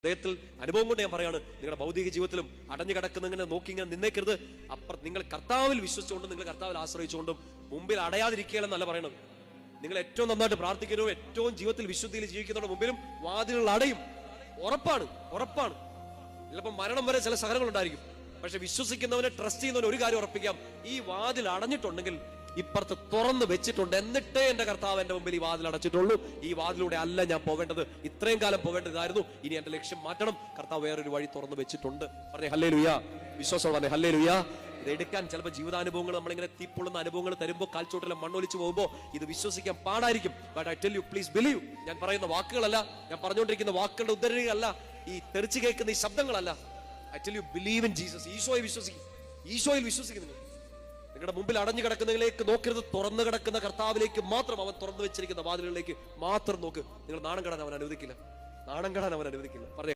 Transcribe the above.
ഹൃദയത്തിൽ അനുഭവം കൊണ്ട് ഞാൻ പറയാണ്, നിങ്ങളുടെ ഭൗതിക ജീവിതത്തിലും അടഞ്ഞു കിടക്കുന്ന ഇങ്ങനെ നോക്കി ഇങ്ങനെ നിന്നേക്കരുത്. നിങ്ങൾ കർത്താവിൽ വിശ്വസിച്ചുകൊണ്ടും നിങ്ങൾ കർത്താവിൽ ആശ്രയിച്ചുകൊണ്ടും മുമ്പിൽ അടയാതിരിക്കുകയെന്നല്ല പറയണത്. നിങ്ങൾ ഏറ്റവും നന്നായിട്ട് പ്രാർത്ഥിക്കുന്നവരും ഏറ്റവും ജീവിതത്തിൽ വിശുദ്ധിയിൽ ജീവിക്കുന്നവരുടെ മുമ്പിലും വാതിലുകൾ അടയും. ഉറപ്പാണ്. ചിലപ്പോൾ മരണം വരെ ചില സഹനങ്ങൾ ഉണ്ടായിരിക്കും. പക്ഷെ വിശ്വസിക്കുന്നവനെ, ട്രസ്റ്റ് ചെയ്യുന്നവനെ ഒരു കാര്യം ഉറപ്പിക്കാം, ഈ വാതിൽ അടഞ്ഞിട്ടുണ്ടെങ്കിൽ ഇപ്പുറത്ത് തുറന്ന് വെച്ചിട്ടുണ്ട്. എന്നിട്ടേ എന്റെ കർത്താവ് എന്റെ മുമ്പിൽ ഈ വാതിൽ അടച്ചിട്ടുള്ളൂ. ഈ വാതിലൂടെ അല്ല ഞാൻ പോവേണ്ടത്, ഇത്രയും കാലം പോവേണ്ടതായിരുന്നു, ഇനി എന്റെ ലക്ഷ്യം മാറ്റണം. കർത്താവ് വേറൊരു വഴി തുറന്ന് വെച്ചിട്ടുണ്ട്. പറഞ്ഞേ ഹല്ലേലൂയാ. വിശ്വാസം പറഞ്ഞേ ഹല്ലേലൂയാ. ഇത് എടുക്കാൻ ചിലപ്പോൾ ജീവിതാനുഭവങ്ങൾ, നമ്മളിങ്ങനെ തീപ്പൊള്ളുന്ന അനുഭവങ്ങൾ തരുമ്പോൾ, കാൽച്ചോട്ടിലെ മണ്ണൊലിച്ച് പോകുമ്പോൾ ഇത് വിശ്വസിക്കാൻ പാടായിരിക്കും. But I tell U, please believe. ഞാൻ പറയുന്ന വാക്കുകളല്ല, ഞാൻ പറഞ്ഞുകൊണ്ടിരിക്കുന്ന വാക്കുകളുടെ ഉദ്ധരണികളല്ല, ഈ തെറിച്ച് കേൾക്കുന്ന ഈ ശബ്ദങ്ങളല്ല. I tell you, believe in Jesus. ഈശോയിൽ വിശ്വസിക്കുന്നു. നിങ്ങളുടെ മുമ്പിൽ അടഞ്ഞു കിടക്കുന്നതിലേക്ക് നോക്കരുത്, തുറന്നു കിടക്കുന്ന കർത്താവിലേക്ക് മാത്രം, അവൻ തുറന്നു വെച്ചിരിക്കുന്ന വാതിലുകളിലേക്ക് മാത്രം നോക്ക്. നിങ്ങൾ നാണം കെടാൻ അവൻ അനുവദിക്കില്ല. പറഞ്ഞേ